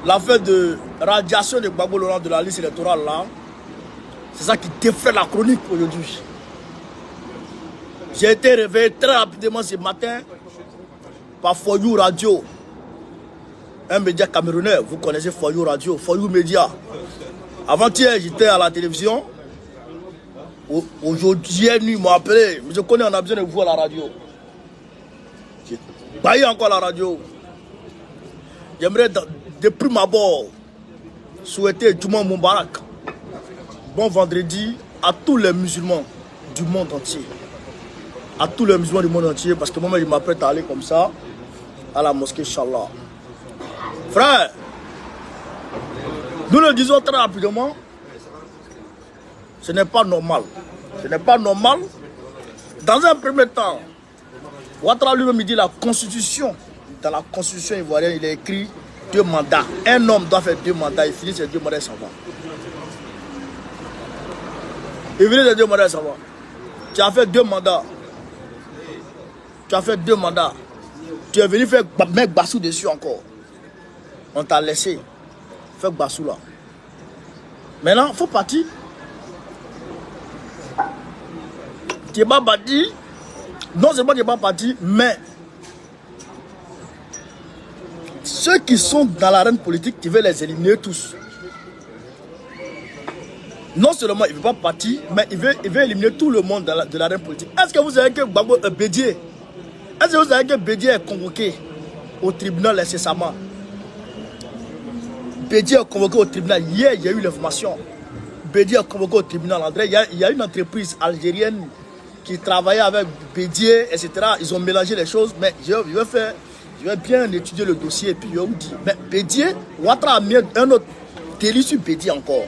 l'affaire de radiation de Gbagbo Laurent de la liste électorale là, c'est ça qui défait la chronique aujourd'hui. J'ai été réveillé très rapidement ce matin par Foyou Radio, un média camerounais. Vous connaissez Foyou Radio, Foyou Média. Avant-hier, j'étais à la télévision. Aujourd'hui, ils m'ont appelé. Je connais, on a besoin de vous à la radio. J'ai baillé encore à la radio. J'aimerais, de prime abord, souhaiter Juma Moubarak. Bon vendredi à tous les musulmans du monde entier. À tous les musulmans du monde entier, parce que moi, je m'apprête à aller comme ça à la mosquée, Inch'Allah. Frère, nous le disons très rapidement, ce n'est pas normal. Ce n'est pas normal. Dans un premier temps, Ouattara lui-même dit la constitution. Dans la constitution ivoirienne, il est écrit 2 mandats. Un homme doit faire 2 mandats. Il finit ses 2 mandats, ça va. Il finit ses 2 mandats, ça va. Tu as fait 2 mandats. Tu as fait 2 mandats. Tu es venu faire mettre Bassou dessus encore. On t'a laissé faire Bassou là. Maintenant, il faut partir. Tu n'es pas parti. Non seulement tu n'es pas parti, mais ceux qui sont dans l'arène politique, tu veux les éliminer tous. Non seulement il ne veut pas partir, mais il veut éliminer tout le monde de l'arène politique. Est-ce que vous savez que Gbagbo Bédié, est-ce que vous savez que Bédié est convoqué au tribunal incessamment? Bédié est convoqué au tribunal. Hier, il y a eu l'information. Bédié est convoqué au tribunal. André, il y a une entreprise algérienne qui travaillait avec Bédié, etc. Ils ont mélangé les choses, mais je vais bien étudier le dossier et puis je vais vous dire. Mais Bédié, Ouattara a mis un autre délit sur Bédié encore,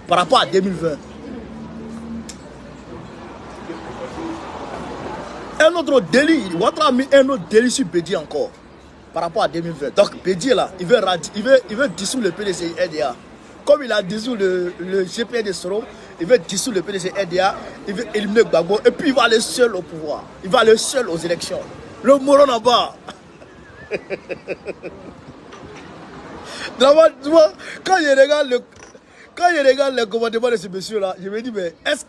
par rapport à 2020. Un autre délit, Ouattara a mis un autre délit sur Bédié encore, par rapport à 2020. Donc Bédié là, il veut dissoudre le PDCI RDA. Comme il a dissous le GPN de Soro, il veut dissoudre le PDC RDA, il veut éliminer Gbagbo, et puis il va aller seul au pouvoir. Il va aller seul aux élections. Le moron en bas. Quand je regarde le commandement de ce monsieur-là, je me dis, mais est-ce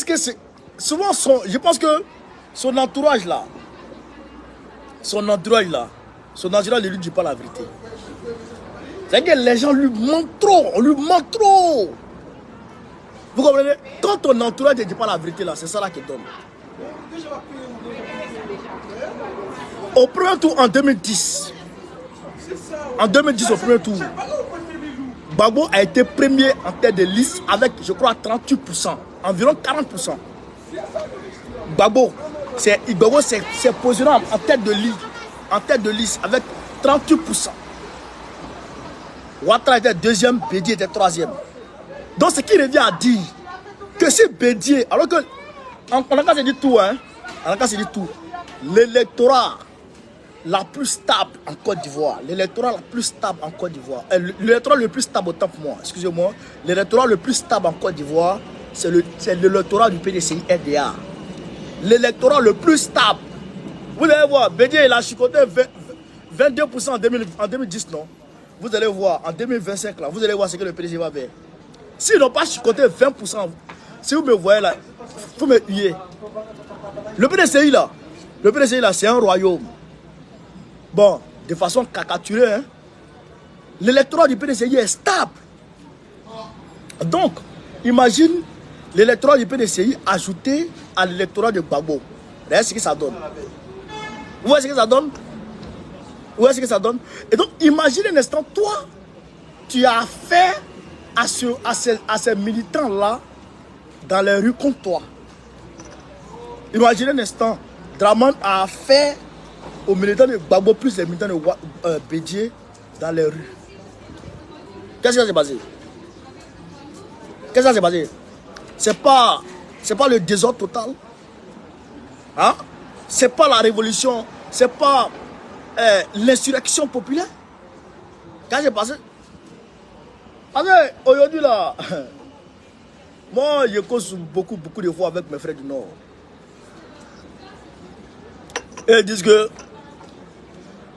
que c'est... Souvent, je pense que son entourage là, ne lui dit pas la vérité. C'est que les gens lui mentent trop, on lui ment trop. Vous comprenez? Quand ton entourage ne dit pas la vérité là, c'est ça là qui donne. Au premier tour en 2010, au premier tour, Gbagbo a été premier en tête de liste avec, je crois, 38%, environ 40%. Gbagbo s'est positionné en tête de liste avec 38%. Ouattara était deuxième, Bédié était troisième. Donc ce qui revient à dire que si Bédié, alors que, on a qu'à se dire tout, hein, on a qu'à se dire tout, l'électorat la plus stable en Côte d'Ivoire, l'électorat le plus stable le plus stable autant pour moi, excusez-moi, l'électorat le plus stable en Côte d'Ivoire, c'est l'électorat du PDCI RDA. L'électorat le plus stable. Vous allez voir, Bédié il a chicoté 22% en 2010, non? Vous allez voir, en 2025, là, vous allez voir ce que le PDG va faire. S'ils n'ont pas chicoté 20%, si vous me voyez là, vous me huez. Le PDCI là, c'est un royaume. Bon, de façon caricaturée, hein, l'électorat du PDCI est stable. Donc, imagine l'électorat du PDCI ajouté à l'électorat de Gbagbo. Regardez ce que ça donne. Vous voyez ce que ça donne? Où est-ce que ça donne? Et donc, imagine un instant, toi, tu as affaire à ces militants-là dans les rues contre toi. Imagine un instant, Draman a affaire aux militants de Gbagbo plus les militants de Bédié dans les rues. Qu'est-ce qui s'est passé? Qu'est-ce qui s'est passé? C'est pas le désordre total. Hein? C'est pas la révolution. C'est pas l'insurrection populaire. Qu'est-ce qui s'est passé? Aujourd'hui là, moi je cause beaucoup de fois avec mes frères du Nord. Et ils disent que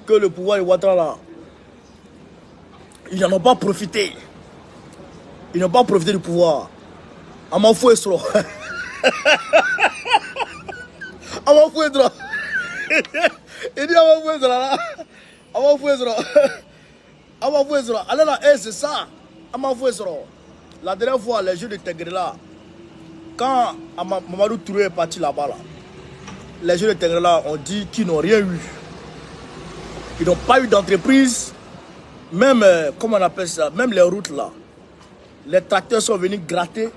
le pouvoir de Ouattara là, Ils n'en ont pas profité. Ils n'ont pas profité du pouvoir. On m'en fout, Esro. On m'en fout, Esro. Il dit, on m'en fout, Esro, là. On m'en fout, Esro. On m'en fout, Esro. Allez là, c'est ça. On m'en fout, Esro. La dernière fois, les jeux de Tengrela, quand Mamadou Touré est parti là-bas, là, les jeux de Tengrela ont dit qu'ils n'ont rien eu. Ils n'ont pas eu d'entreprise. Même, comment on appelle ça, même les routes là. Les tracteurs sont venus gratter.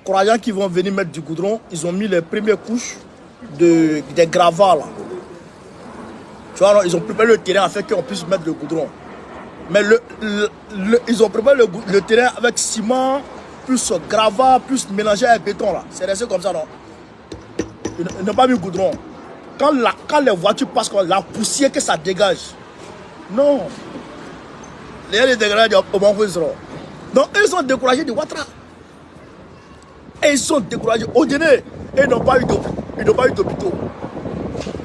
Croyant qu'ils vont venir mettre du goudron, ils ont mis les premières couches des gravats là. Tu vois, alors, ils ont préparé le terrain afin qu'on puisse mettre le goudron. Mais ils ont préparé le terrain avec ciment, plus gravat, plus mélangé avec béton là. C'est resté comme ça, non? Ils n'ont pas mis goudron. Quand les voitures passent, la poussière que ça dégage. Non. Les dégradés au Banfouisro. Donc, ils sont découragés de Ouattara. Et ils sont découragés. Au dîner, ils n'ont pas eu d'hôpitaux.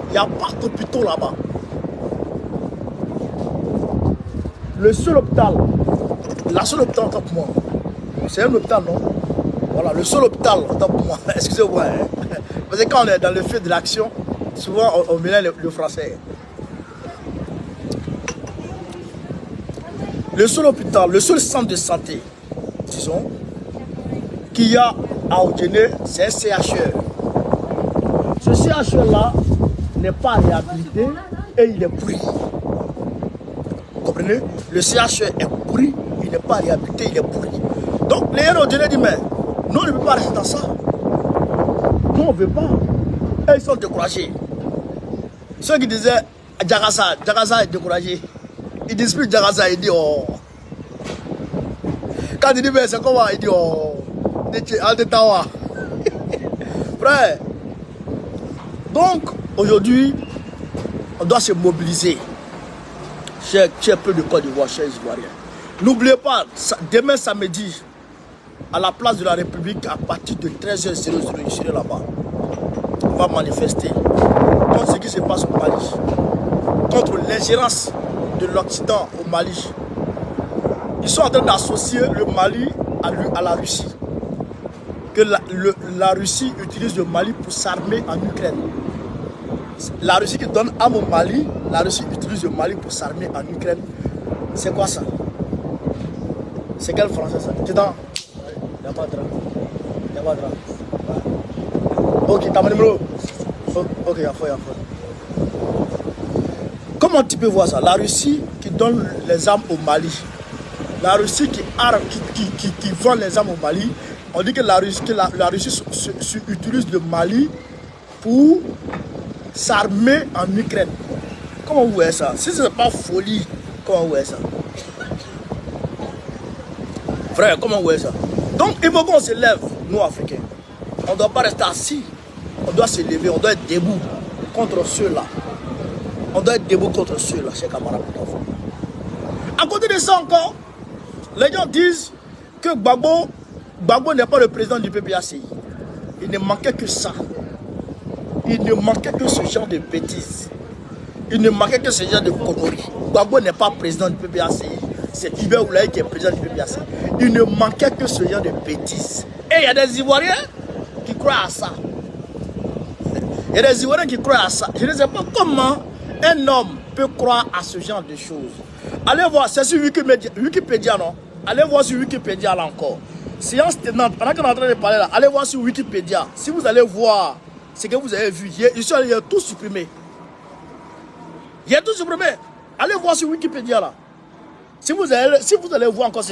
Il n'y a pas d'hôpitaux là-bas. Le seul hôpital, la seule hôpital en tant que moi, c'est un hôpital, non? Voilà, le seul hôpital en tant que moi. Excusez-moi. Hein. Parce que quand on est dans le feu de l'action, souvent on mélange le français. Le seul hôpital, le seul centre de santé, disons, qu'il y a à Odjene, c'est un CHE. Ce CHE-là n'est pas réhabilité et il est pourri. Vous comprenez? Le CHE est pourri, il n'est pas réhabilité, il est pourri. Donc les gens Odjene disent, mais nous on ne peut pas rester dans ça. Nous on ne veut pas. Et ils sont découragés. Ceux qui disaient, Djagasa est découragé. Il dispute Djagasa, il dit oh. Quand il dit mais c'est comment, il dit oh. Frère. Donc aujourd'hui, on doit se mobiliser. Cher peuple de Côte d'Ivoire, chers Ivoiriens. N'oubliez pas, demain samedi, à la place de la République, à partir de 13h00, je serai là-bas. On va manifester contre ce qui se passe au Mali, contre l'ingérence de l'Occident au Mali. Ils sont en train d'associer le Mali à la Russie. Que la Russie utilise le Mali pour s'armer en Ukraine. La Russie qui donne arme au Mali, la Russie utilise le Mali pour s'armer en Ukraine. C'est quoi ça? C'est quel français ça? Tu es dans? Il n'y a pas de drap. Il n'y a pas de drap. Ok, t'as mon numéro? Ok, il y a faux. Comment tu peux voir ça? La Russie qui donne les armes au Mali. La Russie qui vend les armes au Mali. On dit que la Russie utilise le Mali pour s'armer en Ukraine. Comment vous voyez ça? Si ce n'est pas folie, comment vous voyez ça? Frère, comment vous voyez ça? Donc il faut qu'on se lève, nous Africains. On ne doit pas rester assis. On doit se lever, on doit être debout contre ceux-là. On doit être debout contre ceux-là, chers camarades. À côté de ça encore, les gens disent que Gbagbo n'est pas le président du PPACI. Il ne manquait que ça. Il ne manquait que ce genre de bêtises. Il ne manquait que ce genre de conneries. Gbagbo n'est pas président du PPACI. C'est Hubert Oulaye qui est président du PPACI. Il ne manquait que ce genre de bêtises. Et il y a des Ivoiriens qui croient à ça. Il y a des Ivoiriens qui croient à ça. Je ne sais pas comment un homme peut croire à ce genre de choses. Allez voir, c'est sur Wikipédia, non? Allez voir sur Wikipédia là encore. Séance tenante, pendant qu'on est en train de parler là, allez voir sur Wikipédia. Si vous allez voir ce que vous avez vu, il y a tout supprimé. Il y a tout supprimé. Allez voir sur Wikipédia là. Si vous allez voir encore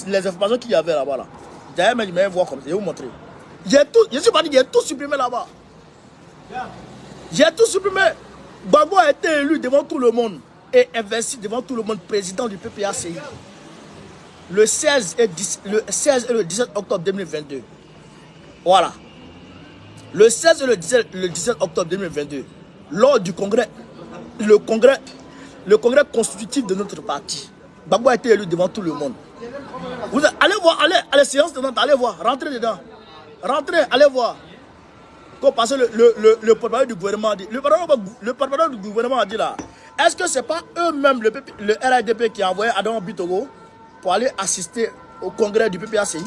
les informations qu'il y avait là-bas là. D'ailleurs, je vais voir comme ça, je vais vous montrer. Il y a tout, je suis pas dit, il y a tout supprimé là-bas. Il y a tout supprimé. Gbagbo a été élu devant tout le monde et investi devant tout le monde président du PPACI. Le 16 et le 17 octobre 2022. Voilà. Le 16 et le 17 octobre 2022, lors du congrès, le congrès constitutif de notre parti, Gbagbo a été élu devant tout le monde. Allez voir, allez, séance de Nantes, allez voir, rentrez dedans. Rentrez, allez voir. Parce que le porte-parole du gouvernement a dit, le porte-parole du gouvernement a dit là, Est-ce que ce n'est pas eux-mêmes, le RADP, qui a envoyé Adam Bitogo pour aller assister au congrès du PPACI?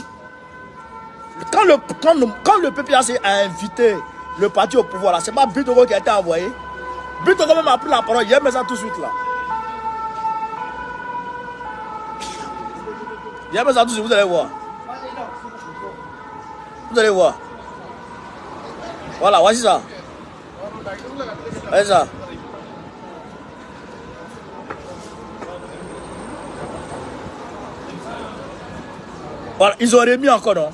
Quand le PPACI a invité le parti au pouvoir, ce n'est pas Bitogo qui a été envoyé. Bitogo même a pris la parole, il a mis ça tout de suite là. Il a mis ça tout de suite, vous allez voir. Vous allez voir. Voilà, voici ça. Voici ça. Voilà, ils ont remis encore, non?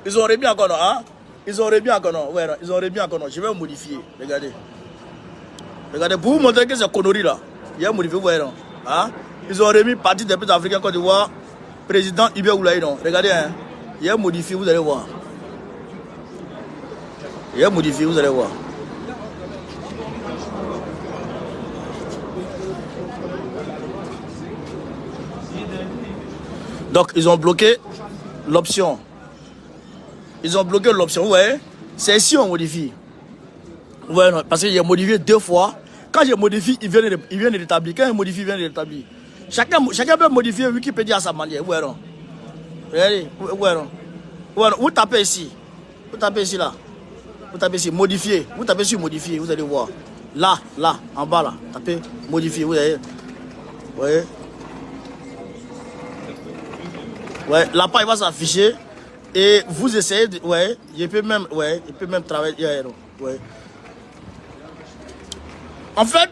Ils ont remis encore, non? Hein? Ils ont remis encore, non? Ouais, non, ils ont remis encore, non? Je vais modifier. Regardez. Regardez, pour vous montrer que c'est connerie là. Il y a modifié, vous voyez, non? Hein? Ils ont remis Parti des peuples africains Côte d'Ivoire, président Ibé Oulaye, non? Regardez, hein? Il y a modifié, vous allez voir. Il y a modifié, vous allez voir. Donc, ils ont bloqué l'option. Ils ont bloqué l'option, vous voyez? C'est ici on modifie. Vous voyez, non? Parce qu'il a modifié 2 fois. Quand je modifie, il vient de rétablir. Quand il modifie, il vient de rétablir. Chacun peut modifier Wikipédia à sa manière. Vous voyez, non? Regardez, vous voyez, non? Vous tapez ici. Vous tapez ici, là. Vous tapez ici, modifier. Vous tapez sur modifier, vous allez voir. Là, en bas, là. Tapez modifier, vous voyez? Vous voyez? Ouais, la page va s'afficher et vous essayez de, ouais, il peut même travailler, ouais. En fait,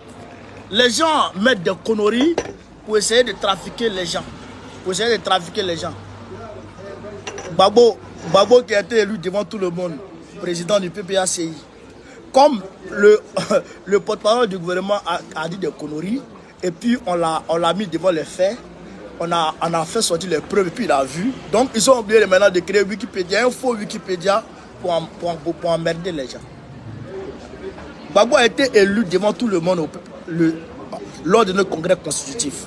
les gens mettent des conneries pour essayer de trafiquer les gens. Babo qui a été élu devant tout le monde, président du PPACI. Comme le porte-parole du gouvernement a dit des conneries, et puis on l'a mis devant les faits. On a fait sortir les preuves et puis il a vu. Donc ils ont oublié maintenant de créer Wikipédia, un faux Wikipédia pour emmerder les gens. Gbagbo a été élu devant tout le monde lors de notre congrès constitutif.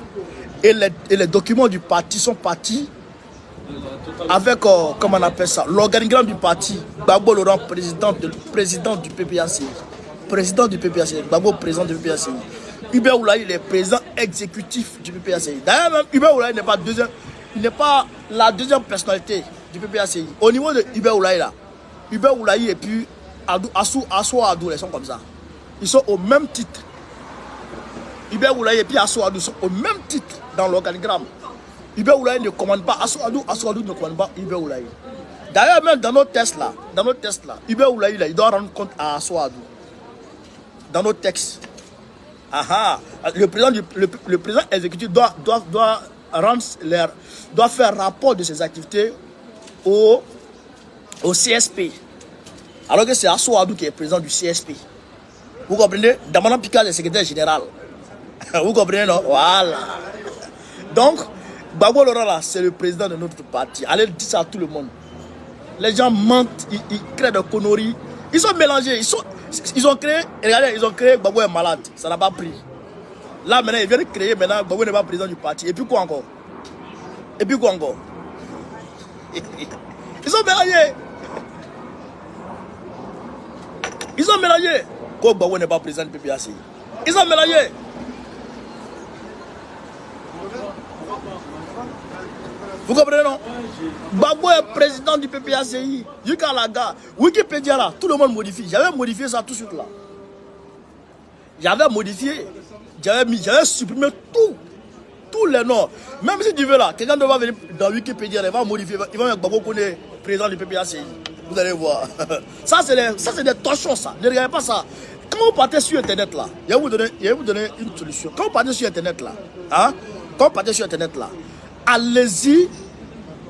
Et les documents du parti sont partis avec, comment on appelle ça, l'organigramme du parti. Gbagbo Laurent, président du PPACI. Président du PPACI. Gbagbo, président du PPACI. Ibé Oulaye, il est président exécutif du PPACI. D'ailleurs, même Ibé Oulaye n'est pas la deuxième personnalité du PPACI. Au niveau de Ibé Oulaye, là, Ibé Oulaye et puis Assou Adou, ils sont comme ça. Ils sont au même titre. Ibé Oulaye et puis Assou Adou sont au même titre dans l'organigramme. Ibé Oulaye ne commande pas Assou Adou ne commande pas Ibé Oulaye. D'ailleurs, même dans nos tests là, Ibé Oulaye, là, il doit rendre compte à Assou Adou. Dans nos textes. Le président exécutif doit faire rapport de ses activités au CSP. Alors que c'est Assou Adou qui est président du CSP. Vous comprenez? Damana Picard est secrétaire général. Vous comprenez, non? Voilà. Donc, Gbagbo Laurent là, c'est le président de notre parti. Allez dire ça à tout le monde. Les gens mentent, ils créent des conneries. Ils sont mélangés. Ils ont créé, regardez, Gbagbo est malade, ça n'a pas pris. Là maintenant, ils viennent de créer, maintenant Gbagbo n'est pas président du parti. Et puis quoi encore? Ils sont mélangés. Quoi, Gbagbo n'est pas président du PPACI? Ils sont mélangés. Vous comprenez, non? Gbagbo est président du PPACI. Jusqu'à la gare. Wikipédia là, tout le monde modifie. J'avais modifié ça tout de suite là. J'avais modifié. J'avais supprimé tous les noms. Même si tu veux là, quelqu'un va venir dans Wikipédia, il va modifier. Il va mettre Gbagbo qu'on est président du PPACI. Vous allez voir. Ça c'est des torchons ça. Ne regardez pas ça. Quand vous partez sur internet là, je vais vous donner une solution. Quand vous partez sur internet là, allez-y,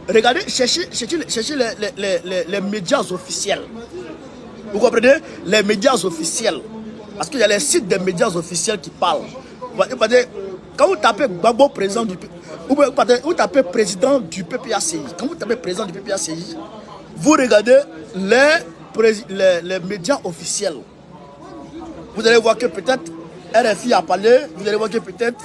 regardez, cherchez les médias officiels. Vous comprenez? Les médias officiels. Parce qu'il y a les sites des médias officiels qui parlent. Quand vous tapez Gbagbo président du vous tapez président du PPACI. Quand vous tapez président du PPACI, vous regardez les médias officiels. Vous allez voir que peut-être RFI a parlé, vous allez voir que peut-être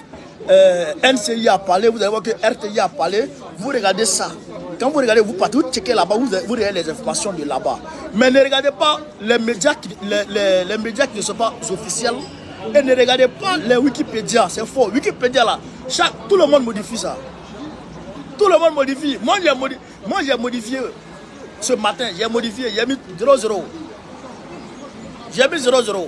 NCI a parlé, vous allez voir que RTI a parlé. Vous regardez ça. Quand vous regardez, vous partez, vous checkez là-bas, vous regardez les informations de là-bas. Mais ne regardez pas les médias qui ne sont pas officiels. Et ne regardez pas les Wikipédia, c'est faux. Wikipédia là, tout le monde modifie ça. Tout le monde modifie. Moi j'ai modifié ce matin, j'ai modifié, j'ai mis 00. J'ai mis 00.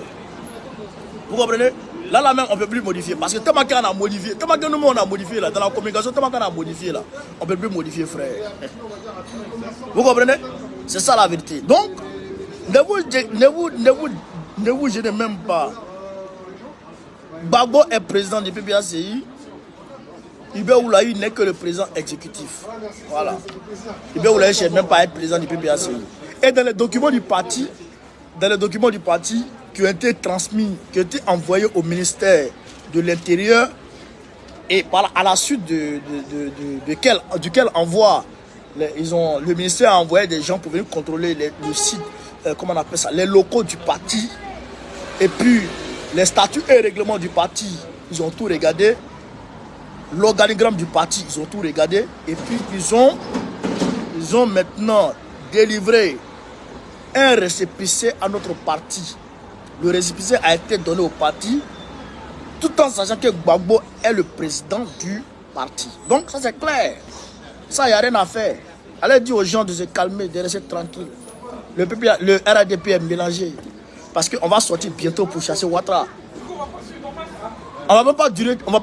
Vous comprenez? Là même on ne peut plus modifier. Parce que tellement qu'on a modifié, tellement que nous on a modifié là, dans la communication, tellement qu'on a modifié là, on ne peut plus modifier, frère. Vous comprenez? C'est ça la vérité. Donc, ne vous gênez même pas. Gbagbo est président du PPACI. Ibé Oulaï n'est que le président exécutif. Voilà. Ibé Oulaï ne cherche même pas à être président du PPACI. Et dans les documents du parti, qui ont été transmis, qui ont été envoyés au ministère de l'Intérieur, et à la suite duquel envoi, le ministère a envoyé des gens pour venir contrôler le site, comment on appelle ça, les locaux du parti, et puis les statuts et règlements du parti, ils ont tout regardé. L'organigramme du parti, ils ont tout regardé. Et puis ils ont maintenant délivré un récépissé à notre parti. Le récépissé a été donné au parti, tout en sachant que Gbagbo est le président du parti. Donc ça c'est clair. Ça, il n'y a rien à faire. Allez dire aux gens de se calmer, de rester tranquille. Le RADP est mélangé. Parce qu'on va sortir bientôt pour chasser Ouattara. On va même pas durer, on va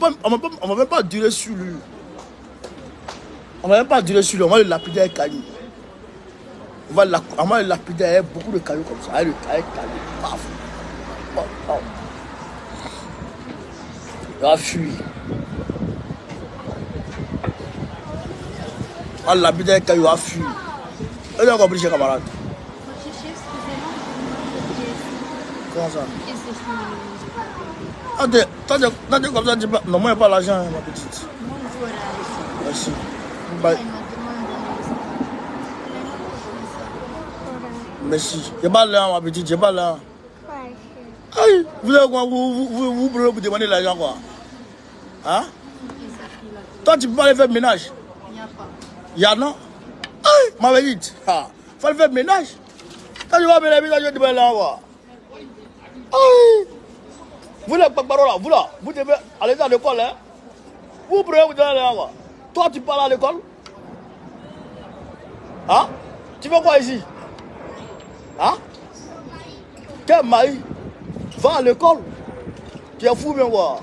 même pas durer sur lui. On va même pas durer sur lui, on va le lapider avec caillou. On va le lapider avec beaucoup de cailloux comme ça. Avec le caillou, paf. Oh, oh. Il va fuir. On va le lapider avec caillou, il va fuir. Est-ce que vous avez compris, chers camarades? Comment ça? T'as comme ça, non, moi, il n'y a pas l'argent, ma petite. Merci. Bye. Merci. Je pas là, ma petite, je pas là. Aïe, vous avez quoi? Vous demandez l'argent, quoi? Hein? Toi, tu peux pas aller faire ménage? Il n'y a pas. Il y a non? Aïe, ma petite. Il faut faire ménage. Quand tu vas faire ménage, je vais te demander l'argent, quoi? Aïe. Vous les là, vous devez aller à l'école, hein? Vous prenez, vous donnez l'argent, quoi? Toi, tu parles à l'école? Hein? Tu fais quoi ici? Hein? Quel mari va à l'école? Tu es fou, bien quoi?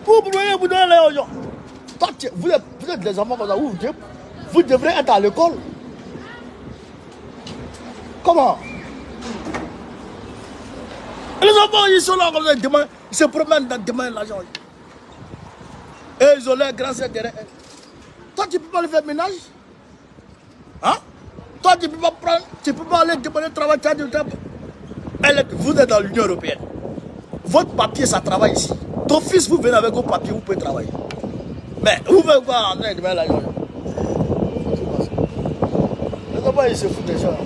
Vous prenez, vous donnez l'argent. Toi, vous êtes des enfants comme ça, vous devrez être à l'école. Comment? Et les enfants, ils sont là comme ça, ils se promènent dans demain l'argent. Et ils ont l'air grands derrière. Toi, tu ne peux pas le faire ménage? Hein? Toi, tu ne peux pas prendre, tu ne peux pas aller demander travail. Vous êtes dans l'Union européenne. Votre papier, ça travaille ici. Ton fils, vous venez avec vos papiers, vous pouvez travailler. Mais vous pouvez pas rentrer demain l'argent. Les enfants, ils se foutent des gens.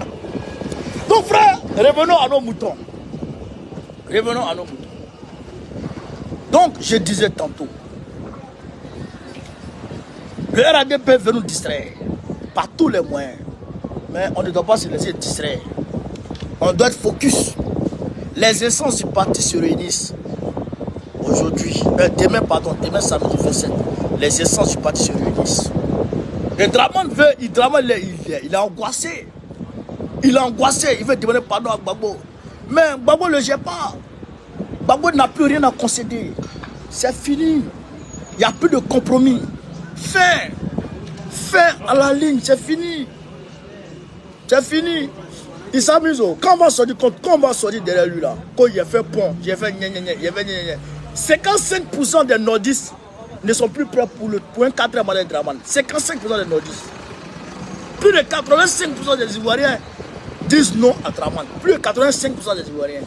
Donc, frère, revenons à nos moutons. Revenons à nos moutons. Donc, je disais tantôt, le RADP veut nous distraire par tous les moyens. Mais on ne doit pas se laisser distraire. On doit être focus. Les essences du parti se réunissent aujourd'hui. Demain samedi 27. Les essences du parti se réunissent. Et Draman il est angoissé. Il est angoissé. Il veut demander pardon à Gbagbo. Mais Gbagbo ne le gère pas. Gbagbo n'a plus rien à concéder. C'est fini. Il n'y a plus de compromis. Fin à la ligne, c'est fini. C'est fini. Il s'amuse. Quand on va sortir derrière lui là, quand il a fait pont, il a fait 55% des nordistes ne sont plus prêts pour un 4e mandat de Draman. 55% des nordistes. Plus de 85% des Ivoiriens disent non à Draman. Plus de 85% des Ivoiriens.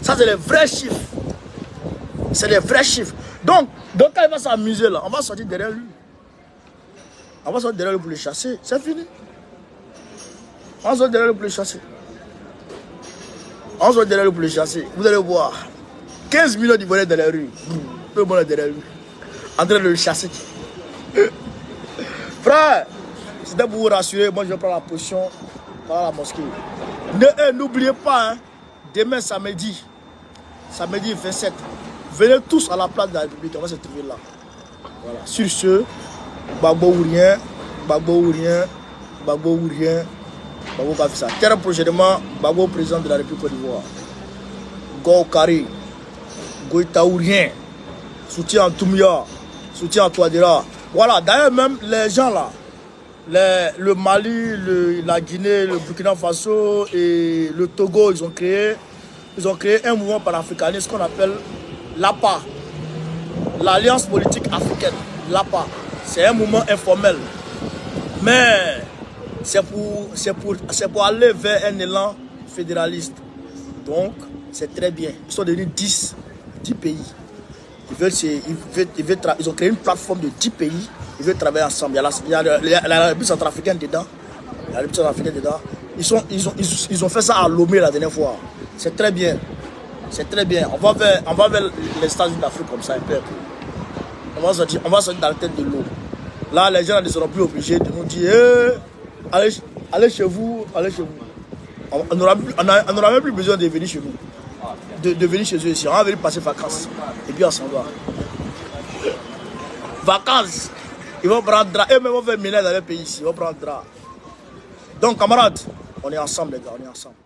Ça, c'est les vrais chiffres. C'est les vrais chiffres. Donc quand il va s'amuser là, on va sortir derrière lui. On va sortir derrière lui pour le chasser. C'est fini. On va sortir derrière lui pour le chasser. On va sortir derrière lui pour le chasser. Vous allez voir. 15 millions d'Ivoiriens dans la rue. Tout le monde est derrière lui. En train de le chasser. Frère, c'était pour vous rassurer. Moi, je vais prendre la position dans la mosquée. N'oubliez pas, hein, demain samedi, samedi 27. Venez tous à la place de la République, on va se trouver là. Voilà. Sur ce, Gbagbo ou rien, Gbagbo ou rien, Gbagbo ou rien, Gbagbo va faire ça. Très prochainement, Gbagbo président de la République Côte d'Ivoire. Go Carré, Goïta ou rien, soutien à Toumia, soutien à Touadéra. Voilà, d'ailleurs même les gens là, le Mali, la Guinée, le Burkina Faso et le Togo, ils ont créé un mouvement panafricaniste qu'on appelle l'APA, l'Alliance politique africaine. L'APA, c'est un mouvement informel, mais c'est pour aller vers un élan fédéraliste. Donc, c'est très bien. Ils sont devenus 10 pays. Ils ont créé une plateforme de 10 pays. Ils veulent travailler ensemble. Il y a la République centrafricaine dedans. Ils ont fait ça à Lomé la dernière fois. C'est très bien. C'est très bien. On va vers les États-Unis d'Afrique comme ça un peu. On va sortir dans la tête de l'eau. Là, les gens ne seront plus obligés de nous dire allez chez vous, allez chez vous. On n'aura même plus besoin de venir chez nous. De venir chez eux ici. On va venir passer vacances. Et puis on s'en va. Vacances. Ils vont prendre drap. Eux-mêmes vont faire ménage dans les pays ici. Ils vont prendre drap. Donc, camarades, on est ensemble, les gars. On est ensemble.